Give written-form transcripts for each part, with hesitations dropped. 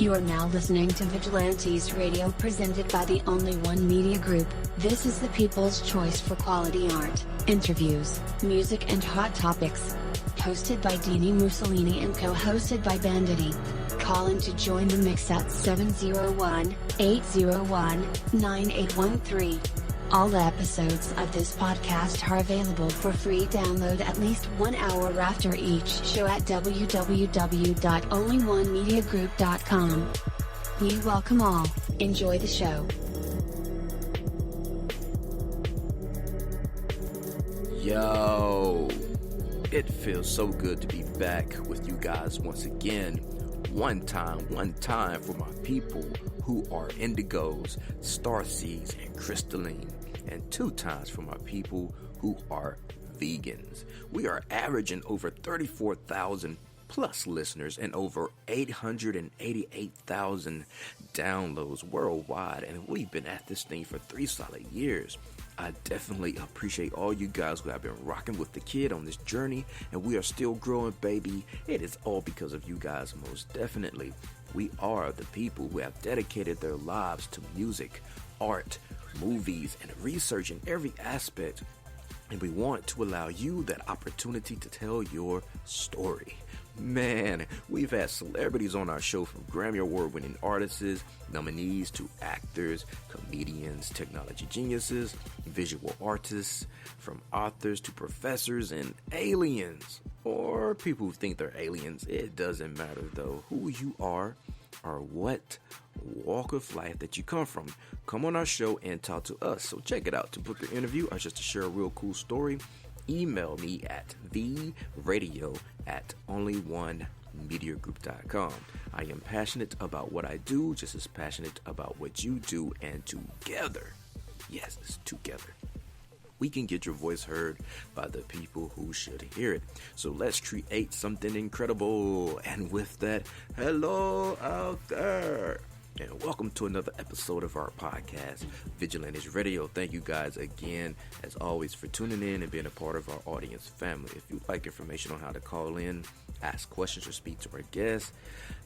You are now listening to Vigilantes Radio presented by the Only One Media Group. This is the people's choice for quality art, interviews, music and hot topics. Hosted by Dini Mussolini and co-hosted by Banditi. Call in to join the mix at 701-801-9813. All episodes of this podcast are available for free download at least 1 hour after each show at www.onlyonemediagroup.com. We welcome all. Enjoy the show. Yo, it feels so good to be back with you guys once again. One time for my people who are indigos, starseeds, and crystalline. And 2 times for my people who are vegans. We are averaging over 34,000 plus listeners and over 888,000 downloads worldwide. And we've been at this thing for 3 solid years. I definitely appreciate all you guys who have been rocking with the kid on this journey, and we are still growing, baby. It is all because of you guys, most definitely. We are the people who have dedicated their lives to music, art, movies, and research in every aspect, and we want to allow you that opportunity to tell your story. Man, we've had celebrities on our show, from Grammy Award-winning artists, nominees, to actors, comedians, technology geniuses, visual artists, from authors to professors and aliens, or people who think they're aliens. It doesn't matter, though, who you are or what walk of life that you come from. Come on our show and talk to us. So check it out. To book an interview or just to share a real cool story, email me at theradio@onlyonemediagroup.com. I am passionate about what I do, just as passionate about what you do, and together, yes, it's together, we can get your voice heard by the people who should hear it. So let's create something incredible. And with that, hello out there, and welcome to another episode of our podcast, Vigilantes Radio. Thank you guys again, as always, for tuning in and being a part of our audience family. If you'd like information on how to call in, ask questions, or speak to our guests,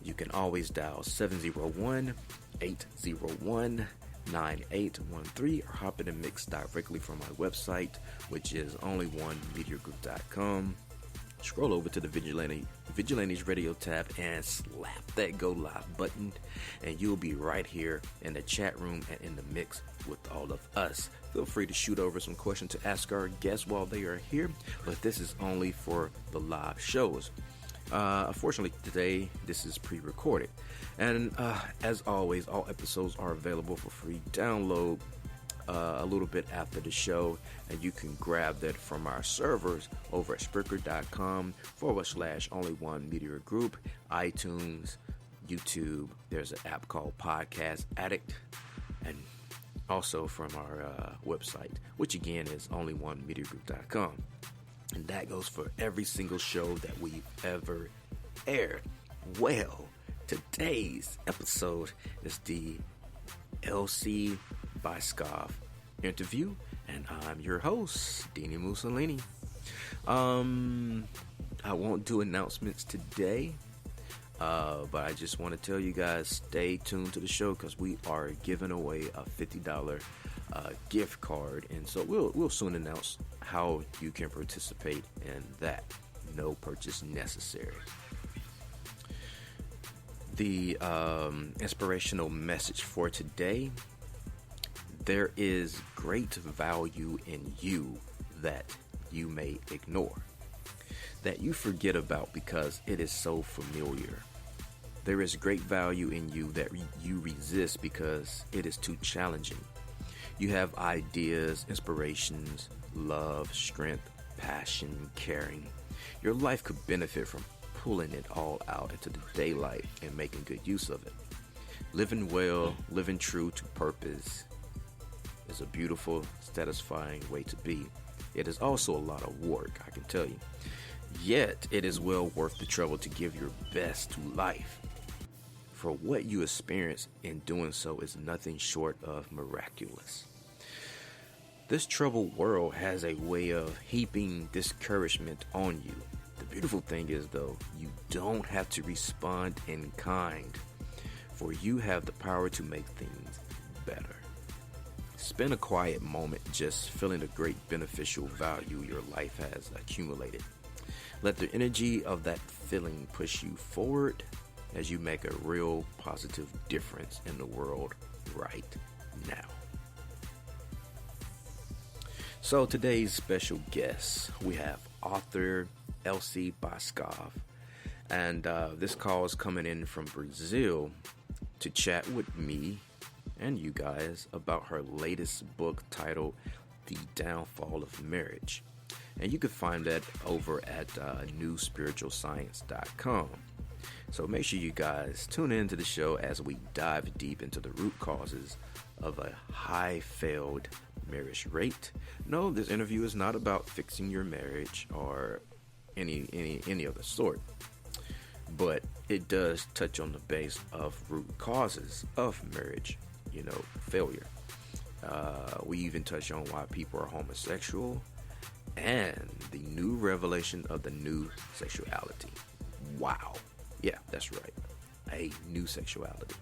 you can always dial 701-801-9813 or hop in the mix directly from my website, which is onlyonemediagroup.com. Scroll over to the Vigilantes Radio tab and slap that go live button, and you'll be right here in the chat room and in the mix with all of us. Feel free to shoot over some questions to ask our guests while they are here, but this is only for the live shows. Unfortunately, today this is pre-recorded, and as always, all episodes are available for free download a little bit after the show, and you can grab that from our servers over at Spreaker.com/onlyonemediagroup, iTunes, YouTube. There's an app called Podcast Addict, and also from our website, which again is onlyonemediagroup.com. And that goes for every single show that we've ever aired. Well, today's episode is the LC Byskov interview, and I'm your host, Dini Mussolini. I won't do announcements today, but I just want to tell you guys, stay tuned to the show, because we are giving away a $50 gift card, and so we'll soon announce how you can participate in that. No purchase necessary. The inspirational message for today: there is great value in you that you may ignore, that you forget about because it is so familiar. There is great value in you that you resist because it is too challenging. You have ideas, inspirations, love, strength, passion, caring. Your life could benefit from pulling it all out into the daylight and making good use of it. Living well, living true to purpose is a beautiful, satisfying way to be. It is also a lot of work, I can tell you. Yet, it is well worth the trouble to give your best to life. For what you experience in doing so is nothing short of miraculous. This troubled world has a way of heaping discouragement on you. The beautiful thing is, though, you don't have to respond in kind. for you have the power to make things better. Spend a quiet moment just feeling the great beneficial value your life has accumulated. Let the energy of that feeling push you forward as you make a real positive difference in the world right now. So today's special guest, we have author Elsie Byskov, and this call is coming in from Brazil to chat with me and you guys about her latest book titled The Downfall of Marriage. And you can find that over at newspiritualscience.com. So make sure you guys tune in to the show as we dive deep into the root causes of a high failed marriage rate. No, this interview is not about fixing your marriage or any of the sort, but it does touch on the base of root causes of marriage, failure. We even touch on why people are homosexual and the new revelation of the new sexuality. Wow. Yeah, that's right. A new sexuality.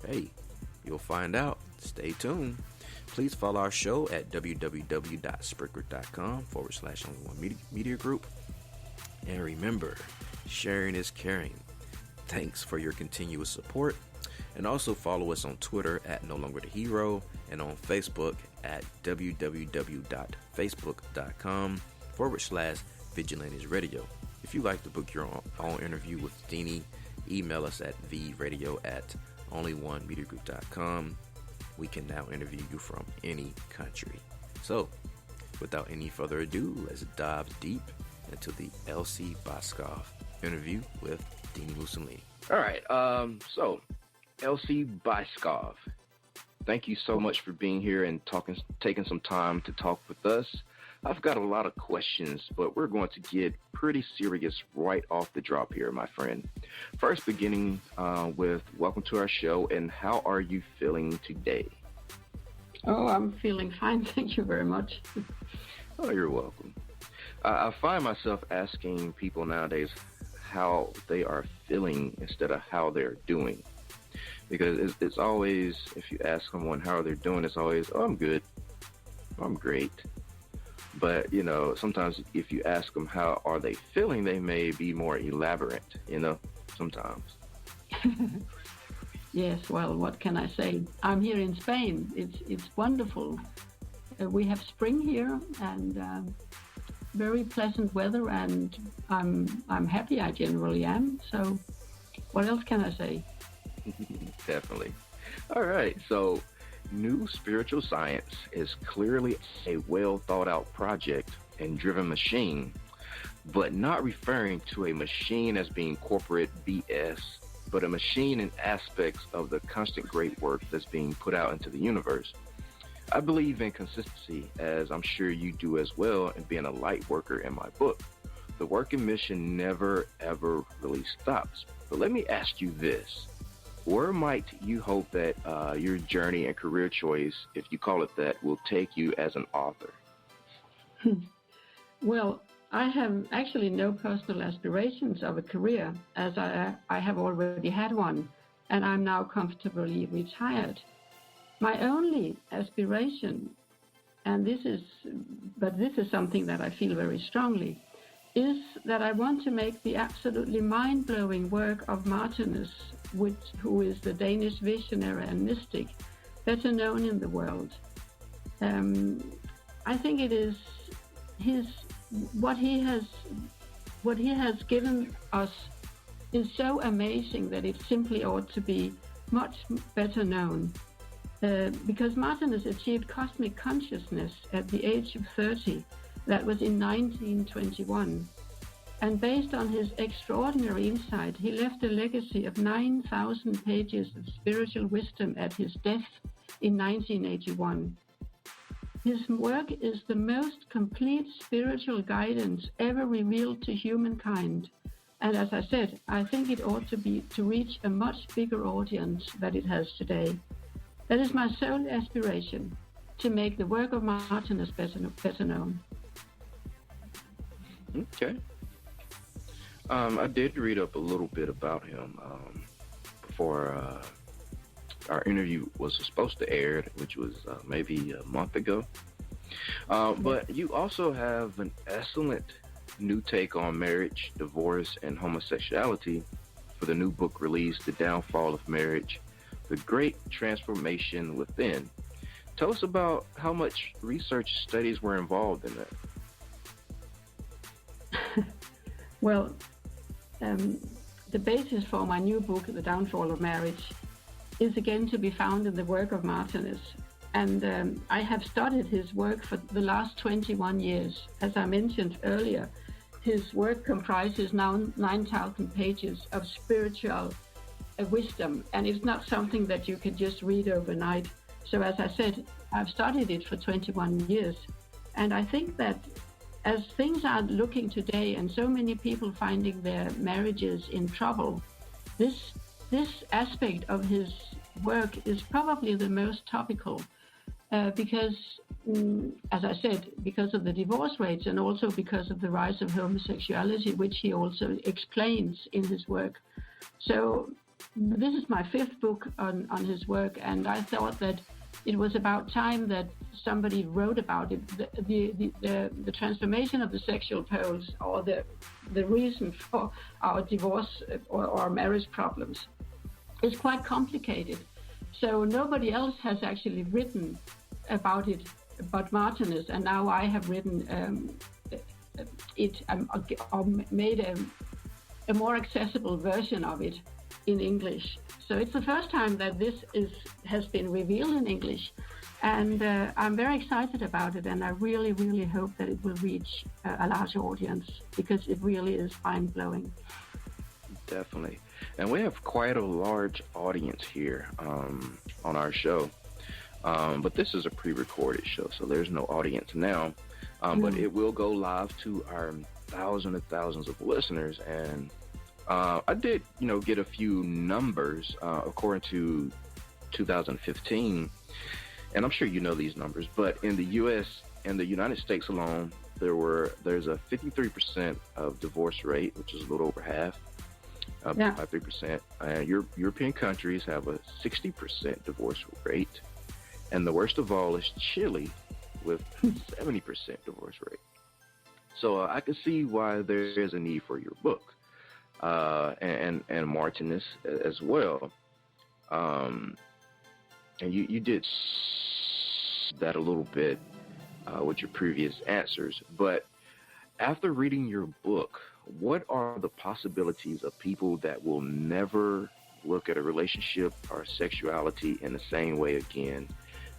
Hey, you'll find out. Stay tuned. Please follow our show at www.spreaker.com/only1media group. And remember, sharing is caring. Thanks for your continuous support. And also follow us on Twitter at No Longer the Hero and on Facebook at www.facebook.com/Vigilantes Radio. If you'd like to book your own interview with Dini, email us at vradio@only1mediagroup.com. We can now interview you from any country. So, without any further ado, let's dive deep into the Elsie Byskov interview with Dini Mussolini. All right, so Elsie Byskov, thank you so much for being here and taking some time to talk with us. I've got a lot of questions, but we're going to get pretty serious right off the drop here, my friend. First, beginning with welcome to our show, and how are you feeling today? Oh, I'm feeling fine. Thank you very much. Oh, you're welcome. I find myself asking people nowadays how they are feeling instead of how they're doing. Because it's always, if you ask someone how they're doing, it's always, oh, I'm good. I'm great. But, sometimes if you ask them how are they feeling, they may be more elaborate, sometimes. Yes, well, what can I say? I'm here in Spain. It's wonderful. We have spring here and very pleasant weather, and I'm happy. I generally am. So what else can I say? Definitely. All right. So New Spiritual Science is clearly a well thought out project and driven machine, but not referring to a machine as being corporate BS, but a machine in aspects of the constant great work that's being put out into the universe. I believe in consistency, as I'm sure you do as well, in being a light worker in my book. The work and mission never, ever really stops. But let me ask you this. Where might you hope that your journey and career choice, if you call it that, will take you as an author? Well, I have actually no personal aspirations of a career, as I have already had one, and I'm now comfortably retired. My only aspiration, and this is something that I feel very strongly, is that I want to make the absolutely mind-blowing work of Martinus, who is the Danish visionary and mystic, better known in the world. I think it is what he has given us is so amazing that it simply ought to be much better known. Because Martinus achieved cosmic consciousness at the age of 30. That was in 1921. And based on his extraordinary insight, he left a legacy of 9,000 pages of spiritual wisdom at his death in 1981. His work is the most complete spiritual guidance ever revealed to humankind. And as I said, I think it ought to reach a much bigger audience than it has today. That is my sole aspiration, to make the work of Martinus better known. Okay. I did read up a little bit about him before our interview was supposed to air, which was maybe a month ago. But you also have an excellent new take on marriage, divorce, and homosexuality for the new book released, The Downfall of Marriage, The Great Transformation Within. Tell us about how much research studies were involved in that. Well, the basis for my new book, The Downfall of Marriage, is again to be found in the work of Martinus. And I have studied his work for the last 21 years. As I mentioned earlier, his work comprises now 9,000 pages of spiritual wisdom, and it's not something that you can just read overnight. So as I said, I've studied it for 21 years. And I think that as things are looking today and so many people finding their marriages in trouble, this aspect of his work is probably the most topical because, as I said, because of the divorce rates and also because of the rise of homosexuality, which he also explains in his work. So this is my fifth book on his work, and I thought that it was about time that somebody wrote about it. The transformation of the sexual poles, or the reason for our divorce or our marriage problems, is quite complicated. So nobody else has actually written about it but Martinus, and now I have written it or made a more accessible version of it in English. So it's the first time that this has been revealed in English, and I'm very excited about it, and I really, really hope that it will reach a large audience, because it really is mind-blowing. Definitely. And we have quite a large audience here on our show. But this is a pre-recorded show, so there's no audience now. But it will go live to our thousands and thousands of listeners. And I did, get a few numbers according to 2015. And I'm sure you know these numbers, but in the U.S. and the United States alone, there's a 53% of divorce rate, which is a little over half. By 3%. European countries have a 60% divorce rate. And the worst of all is Chile, with 70% divorce rate. So I can see why there is a need for your book, and Martinus as well. And you did that a little bit with your previous answers. But after reading your book, what are the possibilities of people that will never look at a relationship or sexuality in the same way again?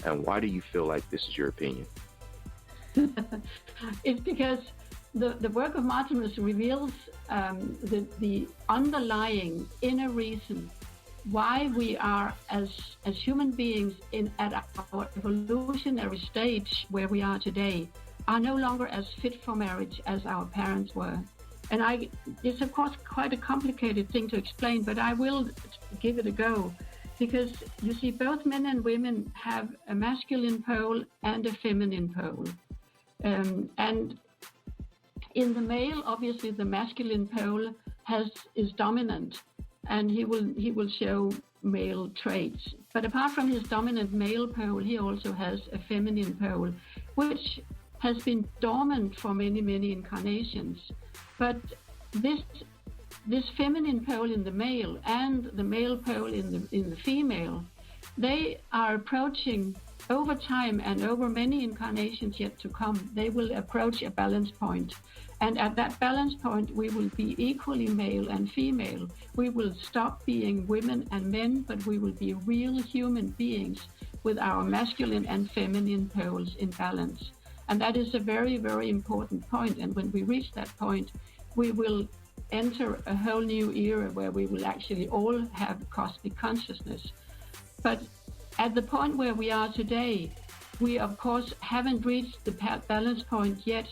And why do you feel like this is your opinion? It's because the work of Martinus reveals the underlying inner reason why we are, as human beings at our evolutionary stage where we are today, are no longer as fit for marriage as our parents were. And it's of course quite a complicated thing to explain, but I will give it a go. Because you see, both men and women have a masculine pole and a feminine pole. And in the male, obviously the masculine pole is dominant, and he will show male traits. But apart from his dominant male pole, he also has a feminine pole, which has been dormant for many, many incarnations. But this feminine pole in the male and the male pole in the female, they are approaching over time and over many incarnations yet to come. They will approach a balance point. And at that balance point, we will be equally male and female. We will stop being women and men, but we will be real human beings with our masculine and feminine poles in balance. And that is a very, very important point. And when we reach that point, we will enter a whole new era where we will actually all have cosmic consciousness. But at the point where we are today, we of course haven't reached the balance point yet,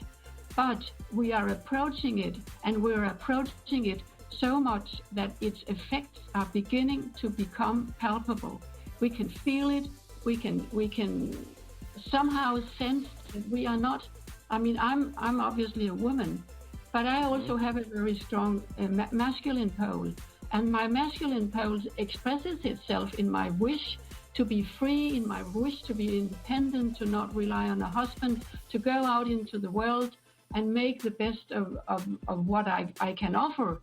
but we are approaching it, and we're approaching it so much that its effects are beginning to become palpable. We can feel it, we can somehow sense that we are not, I'm obviously a woman, but I also have a very strong masculine pole. And my masculine pole expresses itself in my wish to be free, in my wish to be independent, to not rely on a husband, to go out into the world and make the best of what I can offer.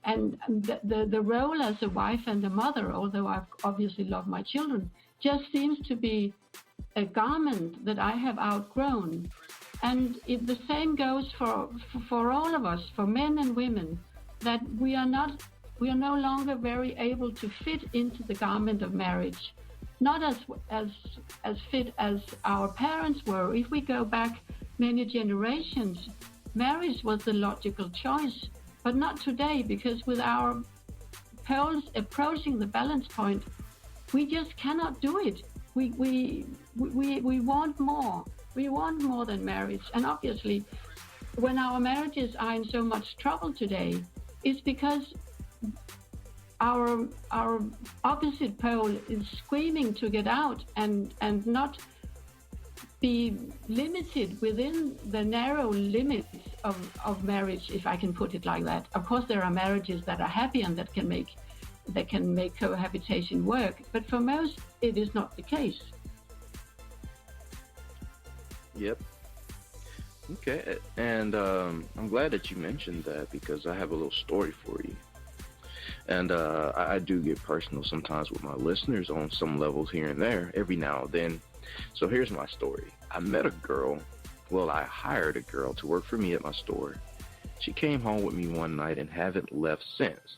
And the role as a wife and a mother, although I obviously love my children, just seems to be a garment that I have outgrown. And the same goes for all of us, for men and women, that we are no longer very able to fit into the garment of marriage, not as fit as our parents were. If we go back many generations, marriage was the logical choice, but not today, because with our poles approaching the balance point, we just cannot do it. We want more. We want more than marriage. And obviously, when our marriages are in so much trouble today, it's because our opposite pole is screaming to get out and not be limited within the narrow limits of marriage, if I can put it like that. Of course, there are marriages that are happy and that can make cohabitation work, but for most, it is not the case. Yep. Okay, and I'm glad that you mentioned that, because I have a little story for you. And I do get personal sometimes with my listeners on some levels here and there, every now and then. So here's my story. I met a girl. Well, I hired a girl to work for me at my store. She came home with me one night and haven't left since.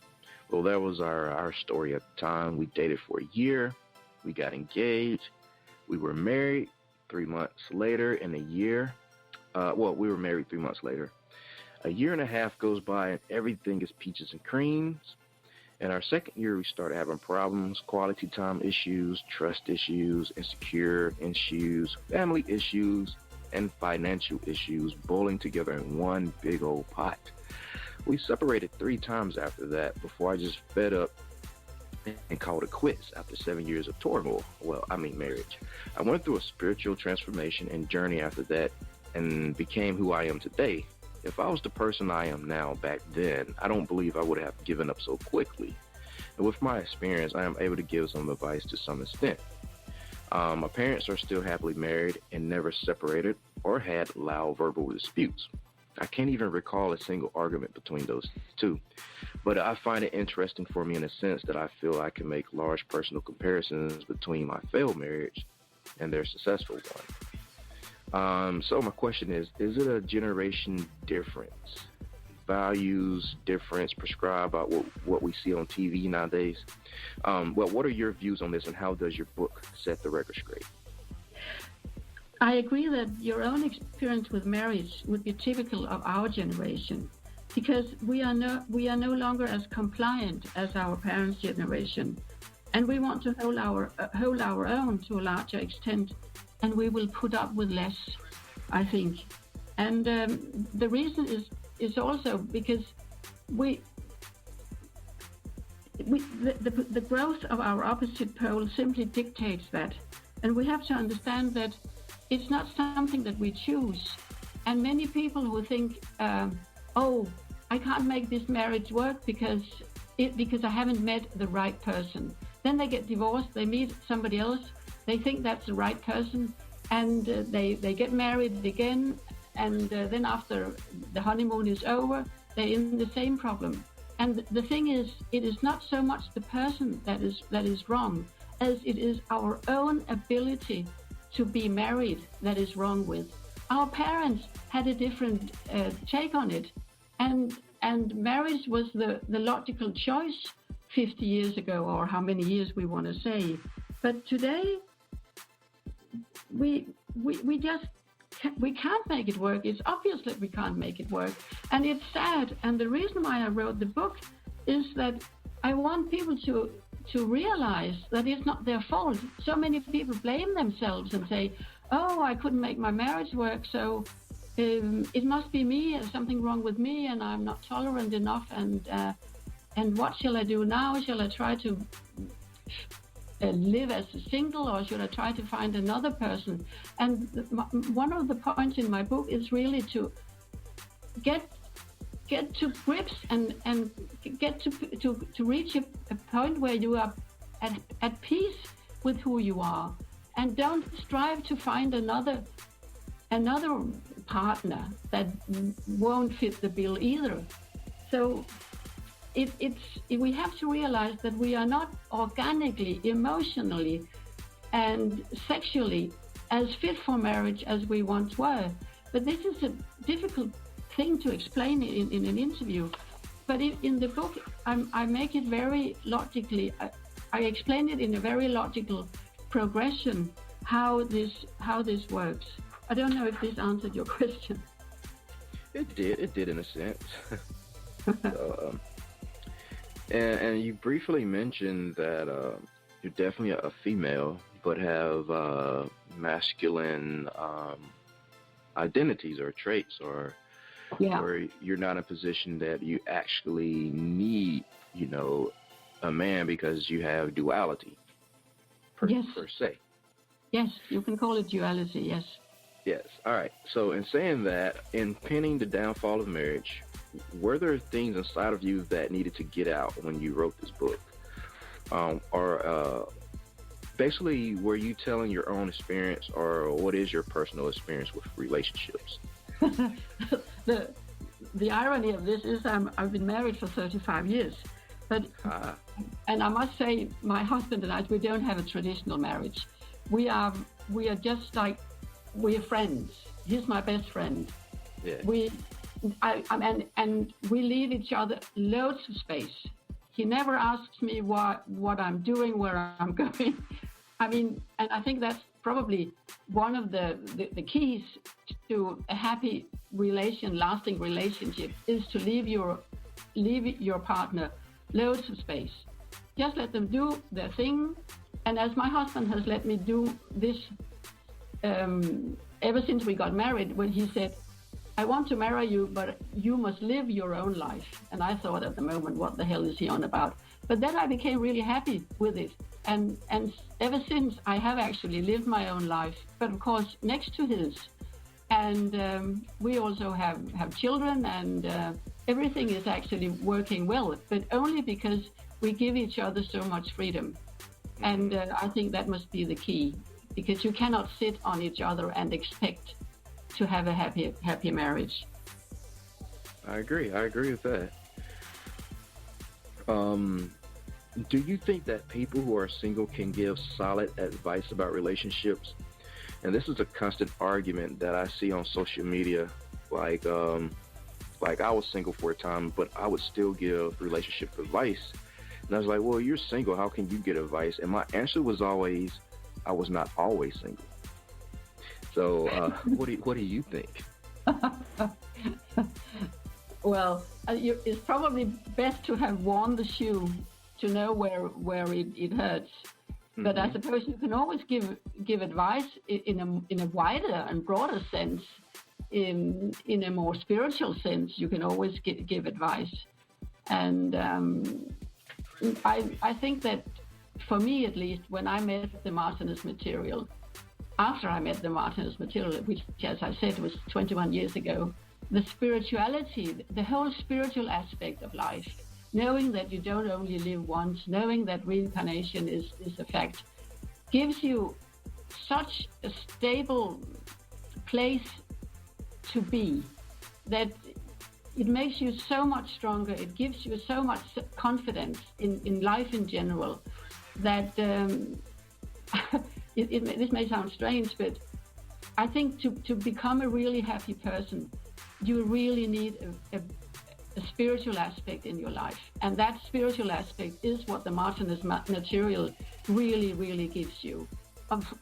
Well, that was our story at the time. We dated for a year. We got engaged. We were married 3 months later. And a year, we were married 3 months later. A year and a half goes by and everything is peaches and creams. In our second year, we started having problems, quality time issues, trust issues, insecure issues, family issues, and financial issues boiling together in one big old pot. We separated 3 times after that before I just fed up and called it quits after 7 years of turmoil. Marriage. I went through a spiritual transformation and journey after that and became who I am today. If I was the person I am now back then, I don't believe I would have given up so quickly. And with my experience, I am able to give some advice to some extent. My parents are still happily married and never separated or had loud verbal disputes. I can't even recall a single argument between those two. But I find it interesting for me in a sense that I feel I can make large personal comparisons between my failed marriage and their successful one. So my question is it a generation difference? Values difference prescribed by what we see on TV nowadays? What are your views on this, and how does your book set the record straight? I agree that your own experience with marriage would be typical of our generation, because we are no longer as compliant as our parents' generation, and we want to hold our own to a larger extent, and we will put up with less, I think. And the reason is also because the growth of our opposite pole simply dictates that, and we have to understand that it's not something that we choose. And many people who think, I can't make this marriage work because I haven't met the right person. Then they get divorced, they meet somebody else, they think that's the right person, and they get married again, and then after the honeymoon is over, they're in the same problem. And the thing is, it is not so much the person that is wrong, as it is our own ability to be married that is wrong with. Our parents had a different take on it, and marriage was the logical choice 50 years ago, or how many years we want to say. But today, we can't make it work. It's obvious that we can't make it work, and it's sad. And the reason why I wrote the book is that I want people to realize that it's not their fault. So many people blame themselves and say, I couldn't make my marriage work, so it must be me, there's something wrong with me, and I'm not tolerant enough, and what shall I do now? Shall I try to live as a single, or should I try to find another person? And one of the points in my book is really to get get to grips and get to reach a point where you are at peace with who you are, and don't strive to find another partner that won't fit the bill either. So we have to realize that we are not organically, emotionally, and sexually as fit for marriage as we once were. But this is a difficult thing to explain in an interview. But in the book, I make it very logically. I explain it in a very logical progression how this works. I don't know if this answered your question. It did in a sense. And you briefly mentioned that you're definitely a female, but have masculine identities or traits, or you're not in a position that you actually need, a man because you have duality per se. Yes, you can call it duality, yes. Yes. All right. So in saying that, in pinning the downfall of marriage, were there things inside of you that needed to get out when you wrote this book? Or basically, were you telling your own experience, or what is your personal experience with relationships? The irony of this is I've been married for 35 years. But and I must say, my husband and I, we don't have a traditional marriage. We are just like, we're friends. He's my best friend. Yeah. And we leave each other loads of space. He never asks me what I'm doing, where I'm going. I mean, and I think that's probably one of the keys to a happy lasting relationship, is to leave your partner loads of space. Just let them do their thing. And as my husband has let me do this ever since we got married, when he said, I want to marry you, but you must live your own life. And I thought at the moment, what the hell is he on about? But then I became really happy with it. And ever since, I have actually lived my own life, but of course, next to his. And we also have children, and everything is actually working well, but only because we give each other so much freedom. And I think that must be the key, because you cannot sit on each other and expect to have a happy marriage. I agree with that. Do you think that people who are single can give solid advice about relationships? And this is a constant argument that I see on social media. Like I was single for a time, but I would still give relationship advice. And I was like, well, you're single, how can you get advice? And my answer was always, I was not always single. So what do you think? Well, it's probably best to have worn the shoe to know where it hurts. Mm-hmm. But I suppose you can always give advice in a wider and broader sense. In a more spiritual sense, you can always give advice. And I think that, for me at least, when I met the Martinez material, after I met the Martinez material, which, as I said, was 21 years ago, the spirituality, the whole spiritual aspect of life, knowing that you don't only live once, knowing that reincarnation is a fact, gives you such a stable place to be, that it makes you so much stronger. It gives you so much confidence in life in general, that this may sound strange, but I think to become a really happy person, you really need a spiritual aspect in your life. And that spiritual aspect is what the Martinez material really, really gives you.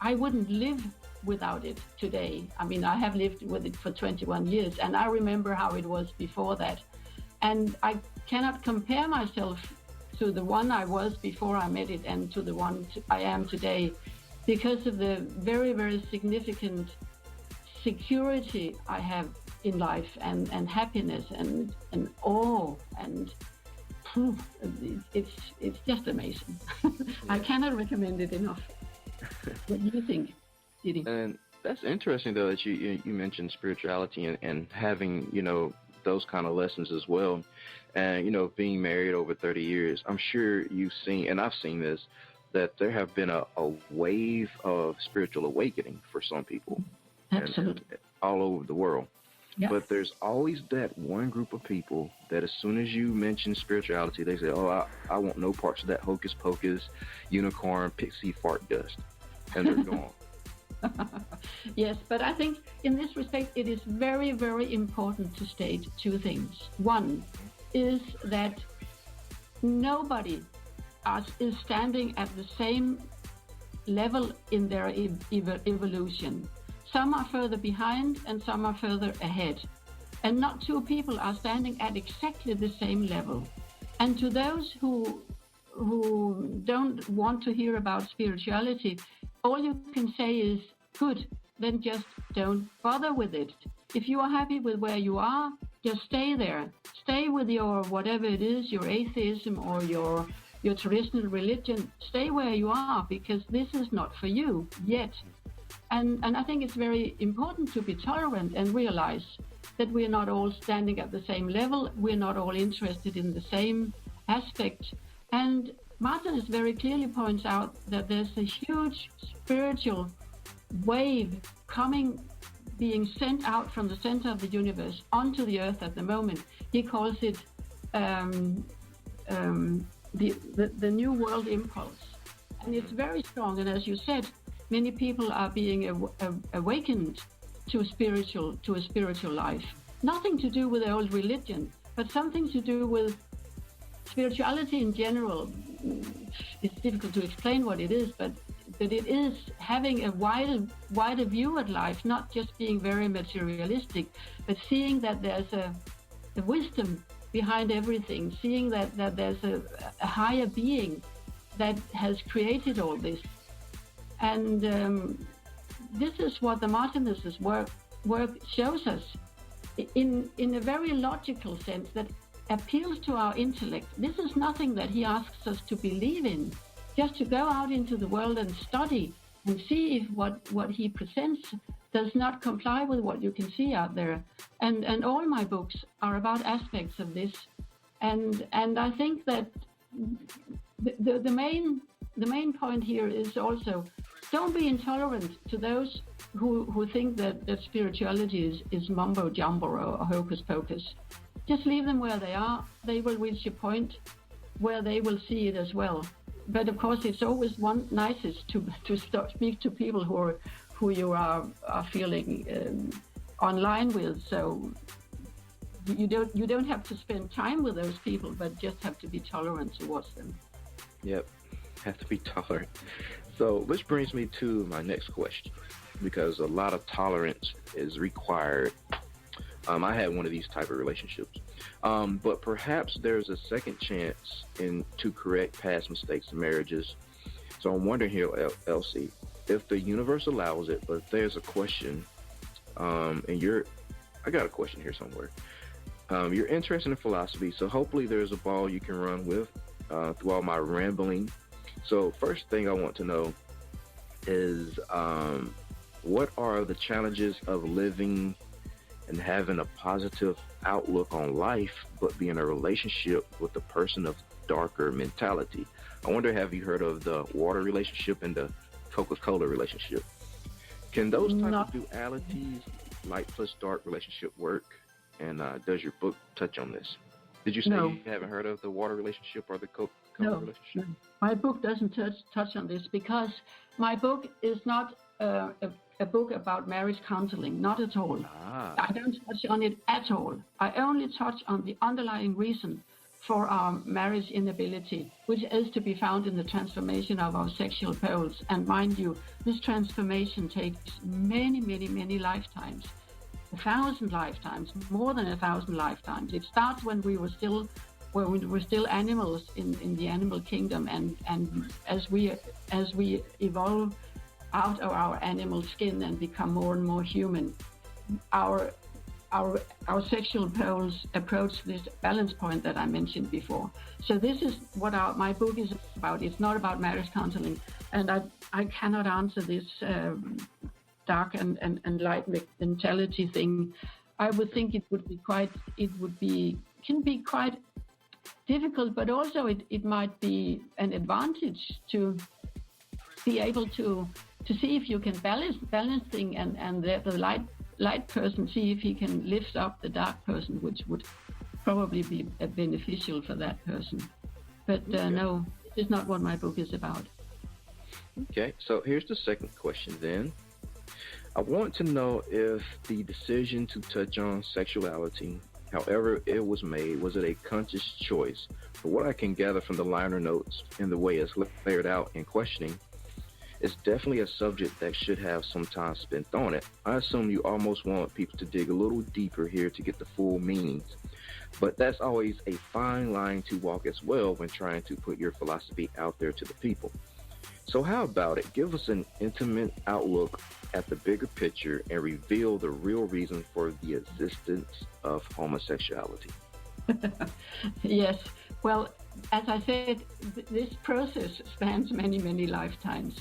I wouldn't live without it today. I mean, I have lived with it for 21 years, and I remember how it was before that. And I cannot compare myself to the one I was before I met it and to the one I am today, because of the very, very significant security I have in life, and happiness and awe, and it's just amazing. I cannot recommend it enough. What do you think, Dini? And that's interesting, though, that you mentioned spirituality and having, those kind of lessons as well. And, being married over 30 years, I'm sure you've seen, and I've seen this, that there have been a wave of spiritual awakening for some people. Absolutely. And all over the world. Yeah. But there's always that one group of people that as soon as you mention spirituality, they say, oh, I want no parts of that hocus pocus, unicorn, pixie, fart dust. And they're gone. Yes, but I think in this respect, it is very, very important to state two things. One is that nobody is standing at the same level in their evolution. Some are further behind and some are further ahead. And not two people are standing at exactly the same level. And to those who don't want to hear about spirituality, all you can say is, good, then just don't bother with it. If you are happy with where you are, just stay there. Stay with your whatever it is, your atheism or your traditional religion. Stay where you are, because this is not for you yet. And I think it's very important to be tolerant and realize that we're not all standing at the same level. We're not all interested in the same aspect. And Martinus very clearly points out that there's a huge spiritual wave being sent out from the center of the universe onto the earth at the moment. He calls it the new world impulse. And it's very strong. And as you said, many people are being awakened to a spiritual life. Nothing to do with the old religion, but something to do with spirituality in general. It's difficult to explain what it is, but it is having a wider view at life, not just being very materialistic, but seeing that there's a wisdom behind everything, seeing that there's a higher being that has created all this. And this is what the Martinus' work shows us in a very logical sense that appeals to our intellect. This is nothing that he asks us to believe in, just to go out into the world and study and see if what he presents does not comply with what you can see out there. And all my books are about aspects of this. And I think that the main point here is also, don't be intolerant to those who think that spirituality is mumbo jumbo or hocus pocus. Just leave them where they are. They will reach a point where they will see it as well. But of course, it's always nicest to speak to people who you are feeling online with. So you don't have to spend time with those people, but just have to be tolerant towards them. Yep, have to be tolerant. So which brings me to my next question, because a lot of tolerance is required. I had one of these type of relationships, but perhaps there's a second chance to correct past mistakes in marriages. So I'm wondering here, Elsie, if the universe allows it, but there's a question, and I got a question here somewhere. You're interested in philosophy, so hopefully there's a ball you can run with through all my rambling. So first thing I want to know is what are the challenges of living and having a positive outlook on life, but be in a relationship with a person of darker mentality? I wonder, have you heard of the water relationship and the Coca-Cola relationship? Can those type of dualities, light plus dark relationship, work? And does your book touch on this? Did you say you haven't heard of the water relationship or the Coca-Cola relationship? No. My book doesn't touch on this, because my book is not a book about marriage counseling, not at all. I don't touch on it at all. I only touch on the underlying reason for our marriage inability, which is to be found in the transformation of our sexual poles. And mind you, this transformation takes many, many, many lifetimes. 1,000 lifetimes, more than 1,000 lifetimes. It starts when we were still animals in the animal kingdom, and as we evolve out of our animal skin and become more and more human, our sexual poles approach this balance point that I mentioned before. So this is what my book is about. It's not about marriage counseling, and I cannot answer this dark and light mentality thing. I would think it can be quite difficult, but also it might be an advantage to be able to see if you can balance things, and the light person see if he can lift up the dark person, which would probably be beneficial for that person. But no, it's not what my book is about. Okay, so here's the second question then. I want to know if the decision to touch on sexuality, however it was made, was it a conscious choice? For what I can gather from the liner notes and the way it's layered out in questioning, it's definitely a subject that should have some time spent on it. I assume you almost want people to dig a little deeper here to get the full meanings. But that's always a fine line to walk as well when trying to put your philosophy out there to the people. So how about it? Give us an intimate outlook at the bigger picture and reveal the real reason for the existence of homosexuality. Yes. Well, as I said, this process spans many, many lifetimes.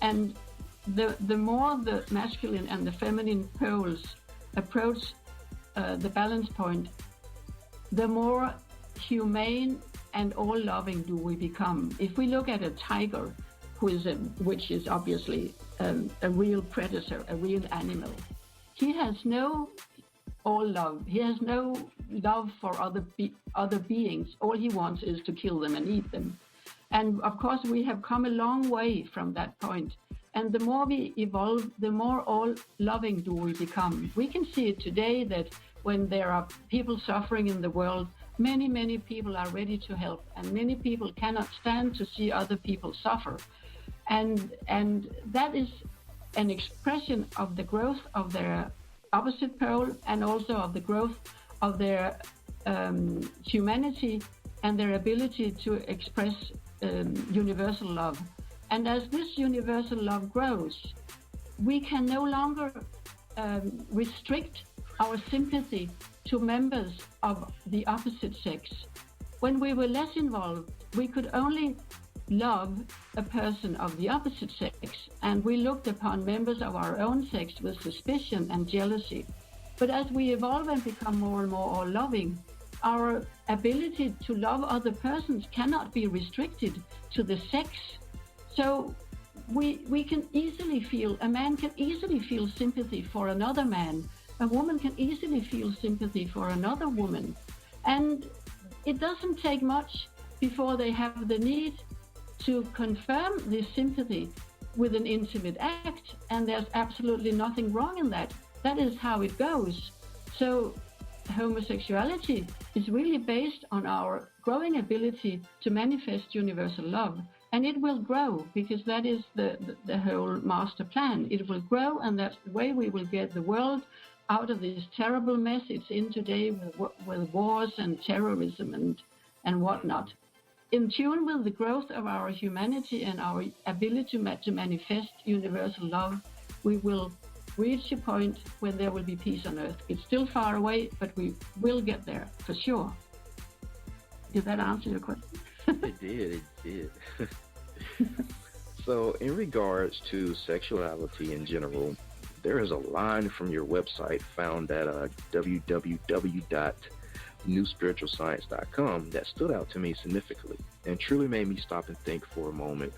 And the more the masculine and the feminine poles approach the balance point, the more humane and all-loving do we become. If we look at a tiger, which is obviously a real predator, a real animal, he has no all-love. He has no love for other beings. All he wants is to kill them and eat them. And of course, we have come a long way from that point. And the more we evolve, the more all-loving do we become. We can see it today that when there are people suffering in the world, many, many people are ready to help, and many people cannot stand to see other people suffer. And that is an expression of the growth of their opposite pole, and also of the growth of their humanity and their ability to express universal love. And as this universal love grows, we can no longer restrict our sympathy to members of the opposite sex. When we were less involved, we could only love a person of the opposite sex, and we looked upon members of our own sex with suspicion and jealousy. But as we evolve and become more and more all-loving, our ability to love other persons cannot be restricted to the sex. So we can easily feel, a man can easily feel sympathy for another man. A woman can easily feel sympathy for another woman. And it doesn't take much before they have the need to confirm this sympathy with an intimate act, and there's absolutely nothing wrong in that. That is how it goes. So homosexuality is really based on our growing ability to manifest universal love, and it will grow because that is the whole master plan. It will grow, and that's the way we will get the world out of this terrible mess it's in today with wars and terrorism and whatnot. In tune with the growth of our humanity and our ability to manifest universal love, we will reach a point where there will be peace on earth. It's still far away, but we will get there for sure. Did that answer your question? It did. So in regards to sexuality in general, there is a line from your website found at www.newspiritualscience.com that stood out to me significantly and truly made me stop and think for a moment.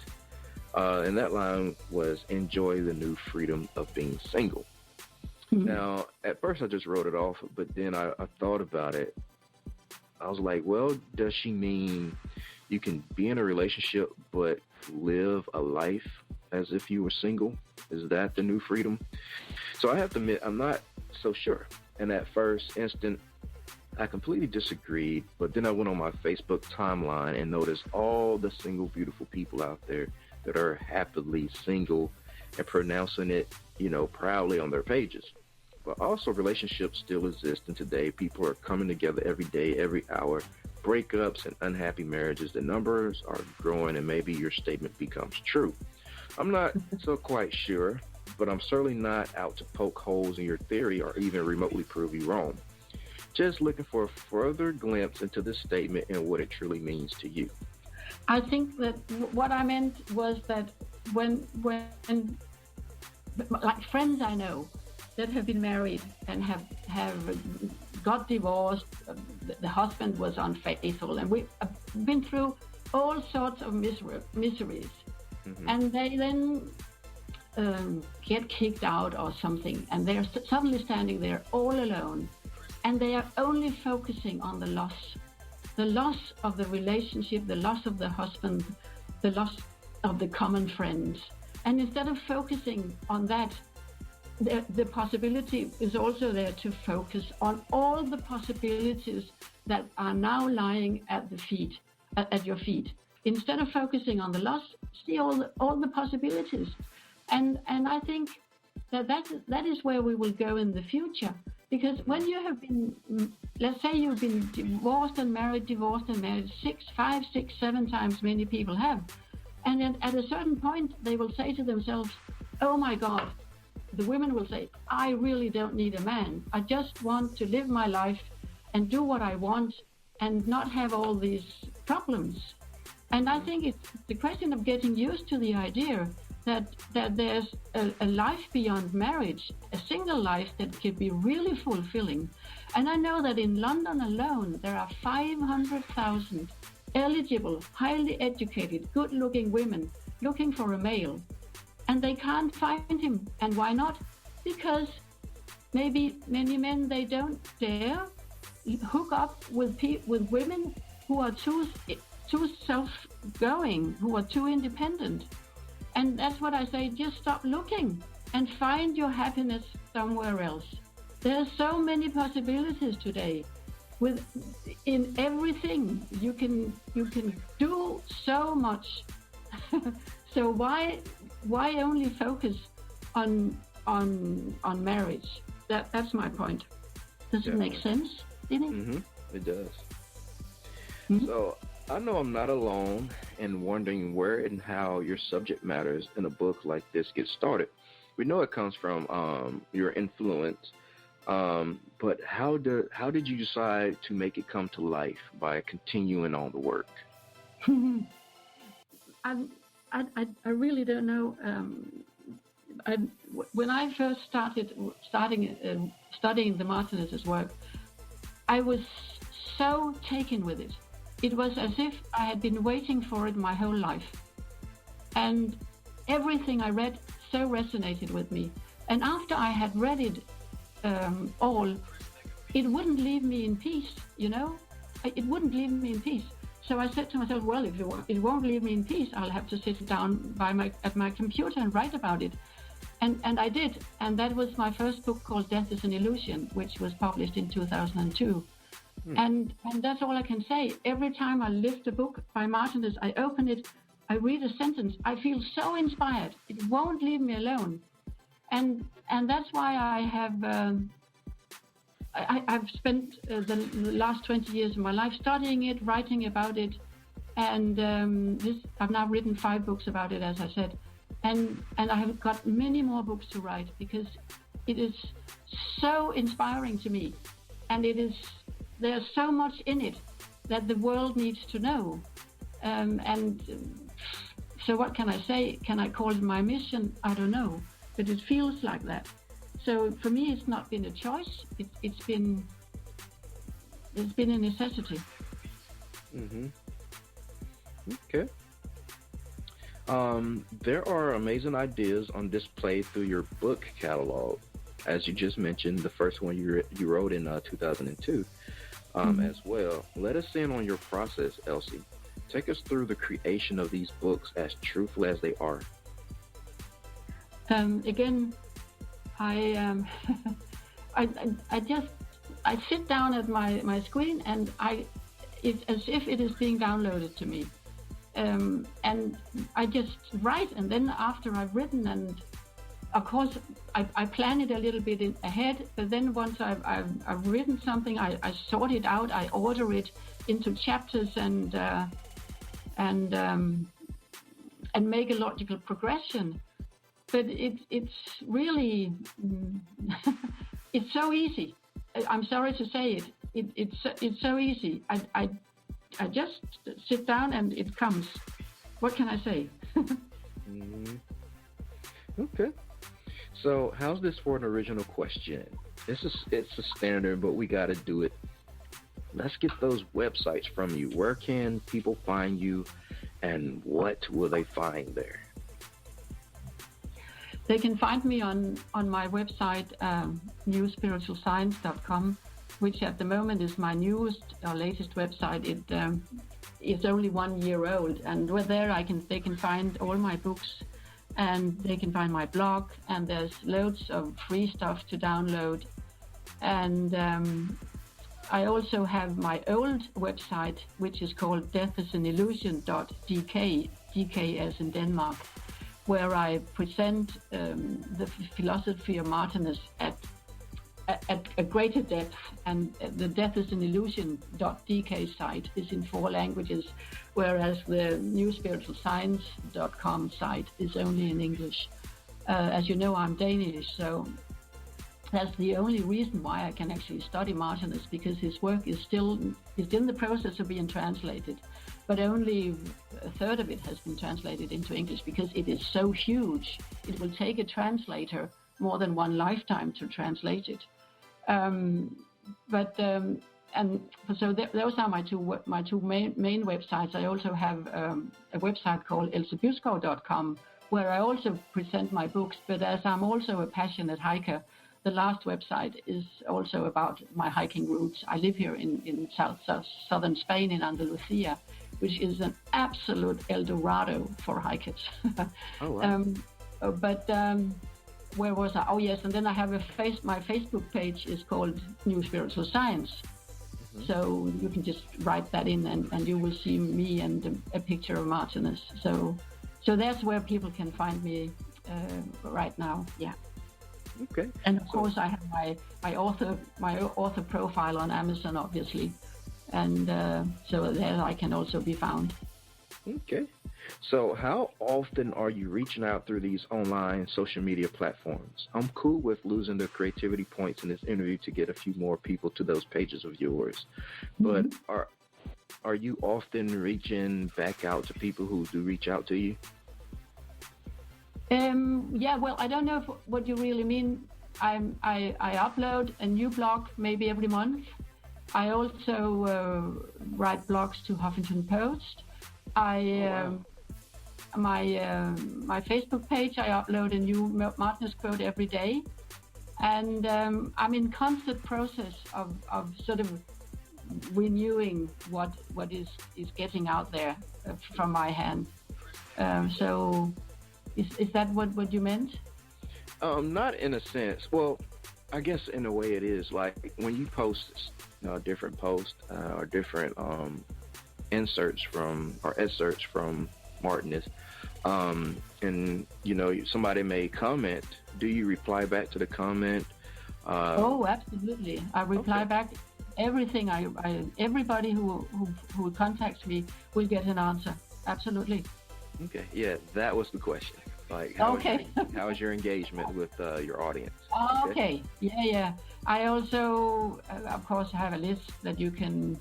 And that line was, enjoy the new freedom of being single. Mm-hmm. Now, at first I just wrote it off, but then I thought about it. I was like, well, does she mean you can be in a relationship but live a life as if you were single? Is that the new freedom? So I have to admit, I'm not so sure. And at first instant, I completely disagreed, but then I went on my Facebook timeline and noticed all the single, beautiful people out there that are happily single and pronouncing it, proudly on their pages. But also relationships still exist, and today people are coming together every day, every hour. Breakups and unhappy marriages, the numbers are growing, and maybe your statement becomes true. I'm not so quite sure, but I'm certainly not out to poke holes in your theory or even remotely prove you wrong. Just looking for a further glimpse into this statement and what it truly means to you. I think that what I meant was that when like friends I know, that have been married and have got divorced. The husband was unfaithful, and we've been through all sorts of miseries. And they then get kicked out or something, and they're suddenly standing there all alone, and they are only focusing on the loss of the relationship, the loss of the husband, the loss of the common friends. And instead of focusing on that, the possibility is also there to focus on all the possibilities that are now lying at your feet. Instead of focusing on the loss, see all the possibilities. And I think that is where we will go in the future. Because when you have been, let's say you've been divorced and married, 5, 6, 7 times, many people have. And then at a certain point, they will say to themselves, oh my God, the women will say, I really don't need a man. I just want to live my life and do what I want and not have all these problems. And I think it's the question of getting used to the idea that there's a life beyond marriage, a single life that can be really fulfilling. And I know that in London alone, there are 500,000 eligible, highly educated, good-looking women looking for a male. And they can't find him. And why not? Because maybe many men, they don't dare hook up with women who are too self-going, who are too independent. And that's what I say, just stop looking and find your happiness somewhere else. There are so many possibilities today. In everything, you can do so much. So why only focus on marriage? That's my point. Does it make sense, Dini? It does. So I know I'm not alone in wondering where and how your subject matters in a book like this gets started. We know it comes from your influence, but how did you decide to make it come to life by continuing on the work? I really don't know. When I first started studying the Martinez's work, I was so taken with it. It was as if I had been waiting for it my whole life. And everything I read so resonated with me. And after I had read it all, it wouldn't leave me in peace, you know? It wouldn't leave me in peace. So I said to myself, well, if it won't leave me in peace, I'll have to sit down at my computer and write about it. And I did. And that was my first book called Death is an Illusion, which was published in 2002. And that's all I can say. Every time I lift a book by Martinez, I open it, I read a sentence, I feel so inspired. It won't leave me alone. And that's why I have I've spent the last 20 years of my life studying it, writing about it, and I've now written 5 books about it, as I said, and I have got many more books to write because it is so inspiring to me, and there's so much in it that the world needs to know, and so what can I say? Can I call it my mission? I don't know, but it feels like that. So for me, it's not been a choice. It's been a necessity. Okay. There are amazing ideas on display through your book catalog. As you just mentioned, the first one you wrote in 2002 as well. Let us in on your process, Elsie. Take us through the creation of these books as truthful as they are. Again, I sit down at my screen and it's as if it is being downloaded to me, and I just write, and then after I've written, and of course I plan it a little bit ahead, but then once I've written something, I sort it out, I order it into chapters and make a logical progression. But it's really, it's so easy. I'm sorry to say it. It's so easy. I just sit down and it comes. What can I say? Okay. So, how's this for an original question? It's a standard, but we got to do it. Let's get those websites from you. Where can people find you, and what will they find there? They can find me on my website, newspiritualscience.com, which at the moment is my newest or latest website. It's only 1 year old, and with there they can find all my books, and they can find my blog, and there's loads of free stuff to download. And I also have my old website, which is called deathisanillusion.dk, DK as in Denmark, where I present the philosophy of Martinus at a greater depth. And the deathisanillusion.dk site is in 4 languages, whereas the newspiritualscience.com site is only in English. As you know, I'm Danish, so that's the only reason why I can actually study Martinus, because his work is in the process of being translated, but only a third of it has been translated into English, because it is so huge. It will take a translator more than 1 lifetime to translate it. Those are my two main websites. I also have a website called Byskov.com, where I also present my books, but as I'm also a passionate hiker, the last website is also about my hiking routes. I live here in southern Spain, in Andalusia, which is an absolute El Dorado for hikers. Oh, wow. Where was I? Oh, yes, and then I have my Facebook page is called New Spiritual Science. Mm-hmm. So you can just write that in, and you will see me and a picture of Martinus. So that's where people can find me right now. Yeah. Okay. And of course, I have my author profile on Amazon, obviously, and so there I can also be found. Okay. So how often are you reaching out through these online social media platforms? I'm cool with losing the creativity points in this interview to get a few more people to those pages of yours, but are you often reaching back out to people who do reach out to you? Yeah, well, I don't know what you really mean. I upload a new blog maybe every month. I also write blogs to Huffington Post. My Facebook page, I upload a new Martinus quote every day, and I'm in constant process of sort of renewing what is getting out there from my hand. So. Is that what you meant? Not in a sense. Well, I guess in a way it is. Like when you post different posts or different excerpts from Martinus, and somebody may comment. Do you reply back to the comment? Oh, absolutely. I reply back. Everything. Everybody who contacts me will get an answer. Absolutely. Okay, yeah, that was the question. Like, how is your engagement with your audience? Okay, yeah. I also, of course, have a list that you can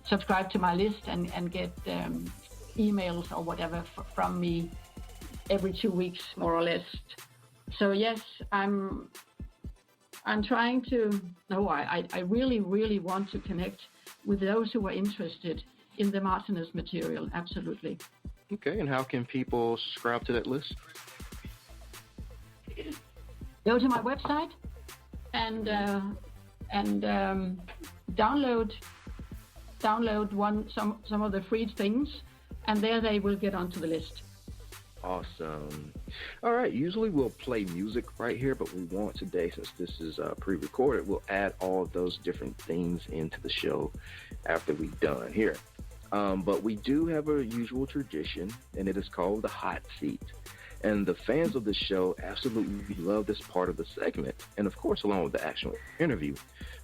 subscribe to my list and get emails or whatever from me every 2 weeks, more or less. So yes, I'm trying to. No, I really, really want to connect with those who are interested in the Martinus material, absolutely. Okay, and how can people subscribe to that list? Go to my website and download some of the free things, and there they will get onto the list. Awesome. All right, usually we'll play music right here, but we won't today since this is pre-recorded. We'll add all of those different things into the show after we're done here. But we do have a usual tradition, and it is called the hot seat. And the fans of the show absolutely love this part of the segment, and of course, along with the actual interview.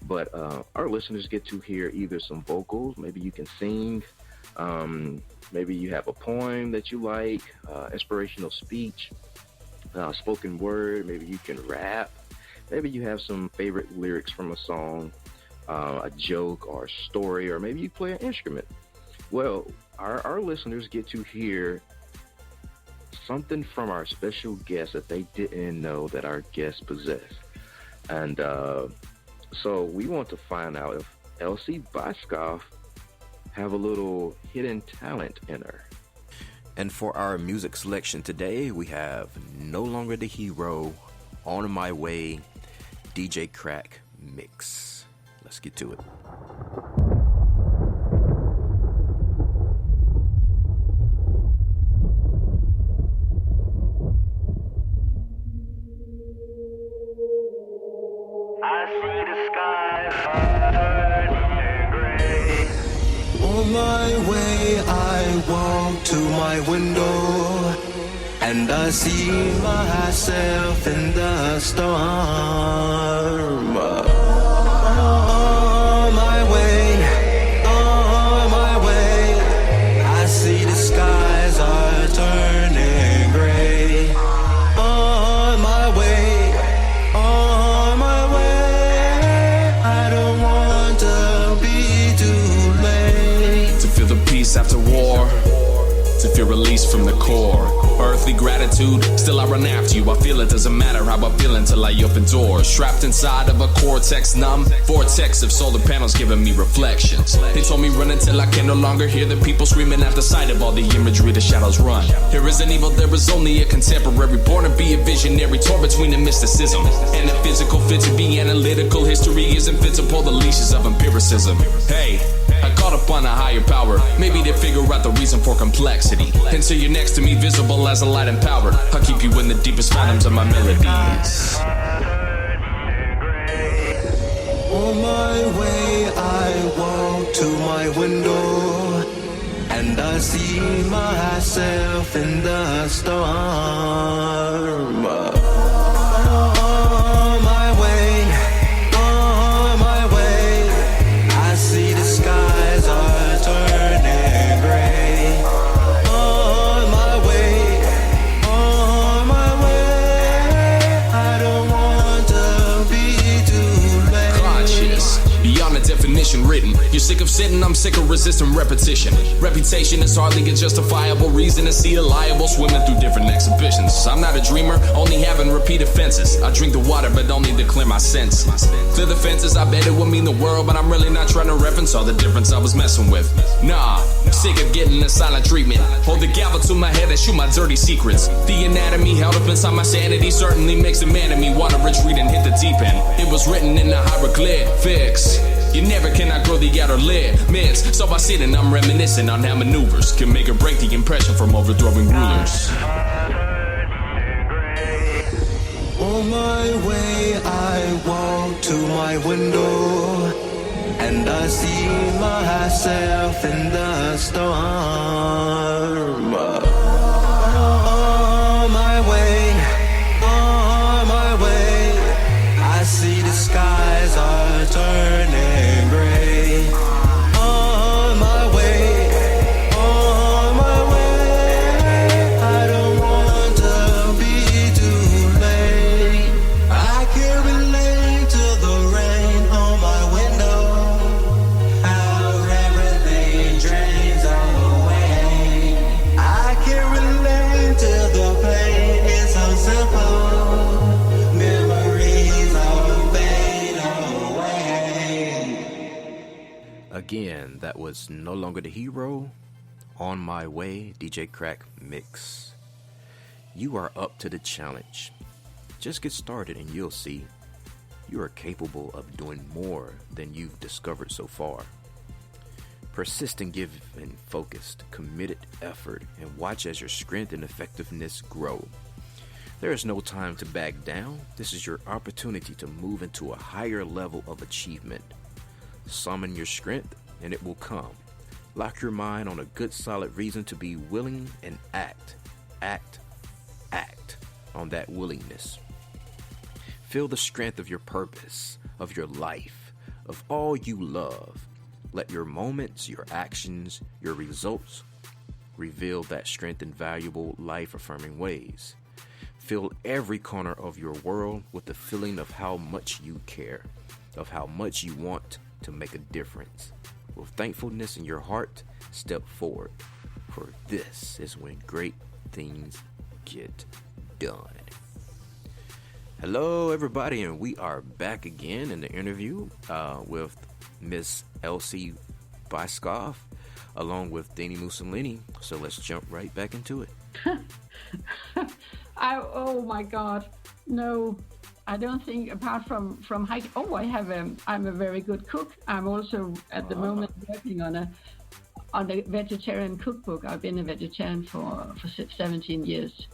But our listeners get to hear either some vocals, maybe you can sing, maybe you have a poem that you like, inspirational speech, spoken word, maybe you can rap, maybe you have some favorite lyrics from a song, a joke or a story, or maybe you play an instrument. Well, our listeners get to hear something from our special guest that they didn't know that our guest possessed. And so we want to find out if Elsie Byskov have a little hidden talent in her. And for our music selection today, we have No Longer the Hero, On My Way, DJ Crack mix. Let's get to it. On my way, I walk to my window, and I see myself in the storm. On my way, I see the skies are turning gray. On my way, I don't want to be too late. To feel the peace after war, to feel release from the core. Earthly gratitude, still I run after you. I feel it doesn't matter how I feel until I open doors. Trapped inside of a cortex numb vortex of solar panels giving me reflections. They told me run until I can no longer hear the people screaming at the sight of all the imagery the shadows run. There isn't evil, there is only a contemporary, born to be a visionary, torn between the mysticism and the physical, fit to be analytical. History isn't fit to pull the leashes of empiricism. Hey, I caught up on a higher power, maybe to figure out the reason for complexity. Until you're next to me, visible as a light empowered, I'll keep you in the deepest fathoms of my melodies. On my way, I walk to my window, and I see myself in the storm. On my way, I see the skies are turning gray. On my way, I don't want to be too late. Conscious, beyond the definition written. You're sick of sitting, I'm sick of resisting repetition. Reputation is hardly a justifiable reason to see a liable swimming through different exhibitions. I'm not a dreamer, only having repeat offenses. I drink the water, but only to clear my senses. Clear the fences, I bet it would mean the world, but I'm really not trying to reference all the difference I was messing with. Nah, sick of getting the silent treatment. Hold the gavel to my head and shoot my dirty secrets. The anatomy held up inside my sanity certainly makes a man of me. Water retreat and hit the deep end. It was written in the hieroglyphics. You never can outgrow the outer limits. So I sit and I'm reminiscing on how maneuvers can make or break the impression from overthrowing rulers. On my way, I walk to my window, and I see myself in the storm. On my way, I see the skies are turning gray. On my way, I don't want to be too late. I can relate to the rain on my window, how everything drains away. I can relate to the pain, it's so simple. Memories all fade away. Again, that was No Longer the Hero, On My Way, DJ Crack mix. You are up to the challenge. Just get started and you'll see you are capable of doing more than you've discovered so far. Persistent, give and focused, committed effort, and watch as your strength and effectiveness grow. There is no time to back down. This is your opportunity to move into a higher level of achievement. Summon your strength and it will come. Lock your mind on a good solid reason to be willing and act on that willingness. Feel the strength of your purpose, of your life, of all you love. Let your moments, your actions, your results reveal that strength in valuable life-affirming ways. Fill every corner of your world with the feeling of how much you care, of how much you want to make a difference. With thankfulness in your heart, step forward, for this is when great things get done. Hello, everybody, and we are back again in the interview with Miss Elsie Byskov, along with Dini Mussolini. So let's jump right back into it. Oh my God, no, I don't think apart from hiking. Oh, I'm a very good cook. I'm also at the moment working on a vegetarian cookbook. I've been a vegetarian for 17 years.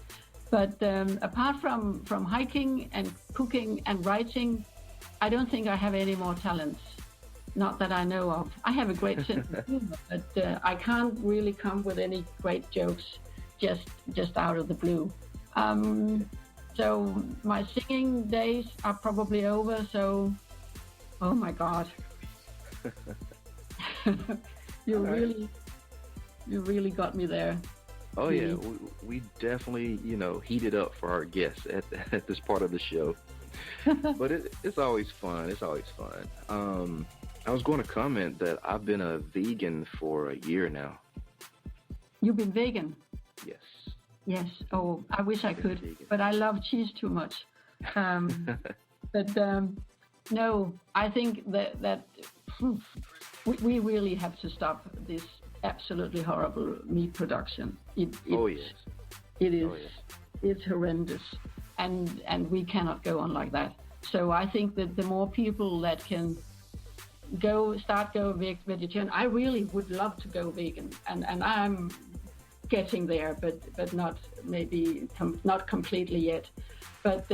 But apart from hiking and cooking and writing, I don't think I have any more talents. Not that I know of. I have a great sense of humor, but I can't really come with any great jokes just out of the blue. So my singing days are probably over. So, oh my God, you really got me there. Oh yeah, we definitely, heated up for our guests at this part of the show. But it's always fun. It's always fun. I was going to comment that I've been a vegan for a year now. You've been vegan? Yes. Yes. Oh, I wish I could, but I love cheese too much. No, I think that we really have to stop this absolutely horrible meat production. It is. Oh, yes. It's horrendous, and we cannot go on like that. So I think that the more people that can go vegetarian, I really would love to go vegan, and I'm getting there, but not maybe not completely yet. But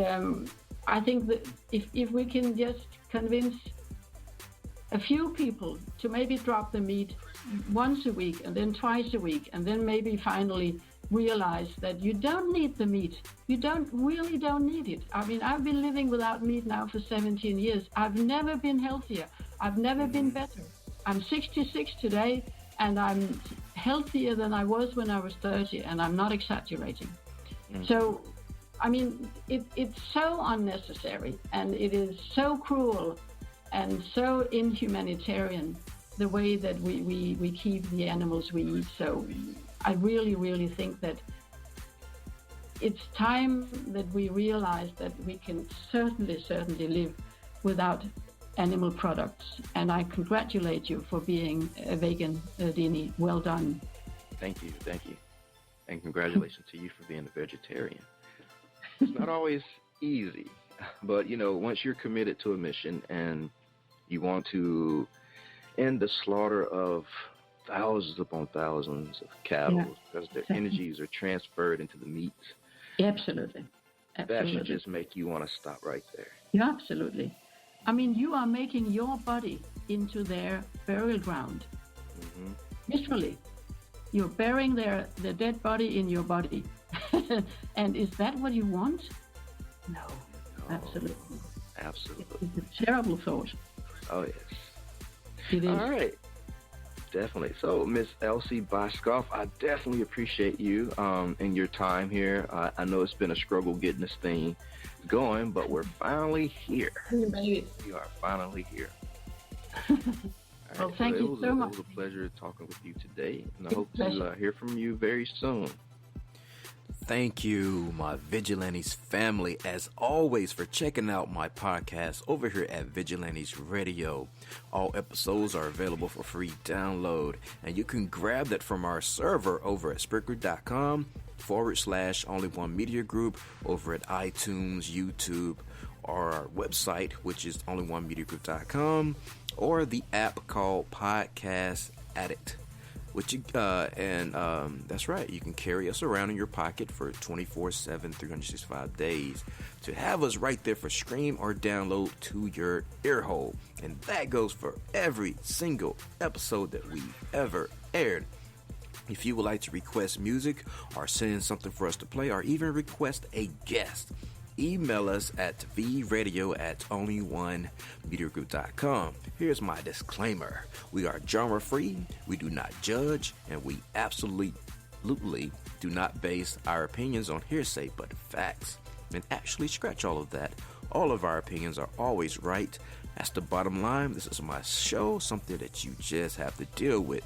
I think that if we can just convince a few people to maybe drop the meat once a week and then twice a week, and then maybe finally realize that you don't need the meat. You really don't need it. I mean, I've been living without meat now for 17 years. I've never been healthier. I've never been better. I'm 66 today, and I'm healthier than I was when I was 30, and I'm not exaggerating. So, I mean, it's so unnecessary, and it is so cruel and so inhumanitarian, the way that we keep the animals we eat. So I really, really think that it's time that we realize that we can certainly live without animal products. And I congratulate you for being a vegan, Dini. Well done. Thank you. And congratulations to you for being a vegetarian. It's not always easy, but, once you're committed to a mission and you want to end the slaughter of thousands upon thousands of cattle because their energies are transferred into the meat. Absolutely. That should just make you want to stop right there. Yeah, absolutely. I mean, you are making your body into their burial ground. Literally. You're burying their dead body in your body. And is that what you want? No. Absolutely. It's a terrible thought. Oh, yes. It is. All right. Definitely. So, Miss Elsie Byskov, I definitely appreciate you and your time here. I know it's been a struggle getting this thing going, but we're finally here. We are finally here. Well, thank you so much. It was a pleasure talking with you today, and I hope to hear from you very soon. Thank you, my Vigilantes family, as always, for checking out my podcast over here at Vigilantes Radio. All episodes are available for free download, and you can grab that from our server over at Spreaker.com/Only One Media Group, over at iTunes, YouTube, or our website, which is onlyonemediagroup.com, or the app called Podcast Addict. That's right, you can carry us around in your pocket for 24/7, 365 days to have us right there for stream or download to your ear hole. And that goes for every single episode that we ever aired. If you would like to request music or send in something for us to play or even request a guest, email us at vradio@onlyonemediagroup.com. Here's my disclaimer. We are genre free, we do not judge, and we absolutely do not base our opinions on hearsay but facts. And actually, scratch all of that. All of our opinions are always right. That's the bottom line. This is my show, something that you just have to deal with.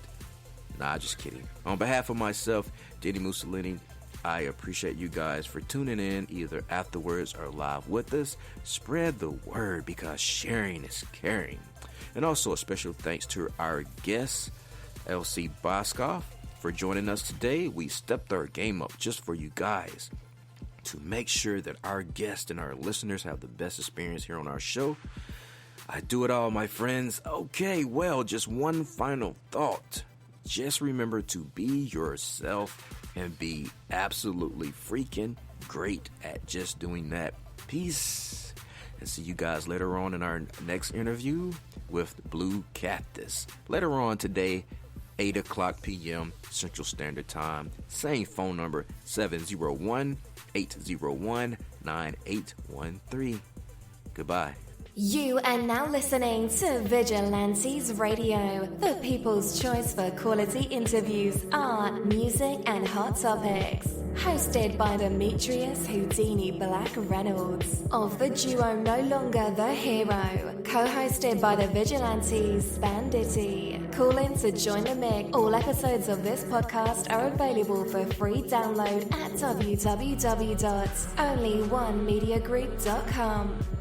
Nah, just kidding. On behalf of myself, Dini Mussolini, I appreciate you guys for tuning in either afterwards or live with us. Spread the word because sharing is caring. And also a special thanks to our guest, LC Byskov, for joining us today. We stepped our game up just for you guys to make sure that our guests and our listeners have the best experience here on our show. I do it all, my friends. Okay, well, just one final thought. Just remember to be yourself and be absolutely freaking great at just doing that. Peace. And see you guys later on in our next interview with Blue Cactus. Later on today, 8 o'clock p.m. Central Standard Time. Same phone number, 701-801-9813. Goodbye. You are now listening to Vigilantes Radio, the people's choice for quality interviews, art, music, and hot topics. Hosted by Demetrius Whodini.blak Reynolds, of the duo No Longer the Hero. Co-hosted by the Vigilantes Banditti. Call in to join the mix. All episodes of this podcast are available for free download at www.onlyonemediagroup.com.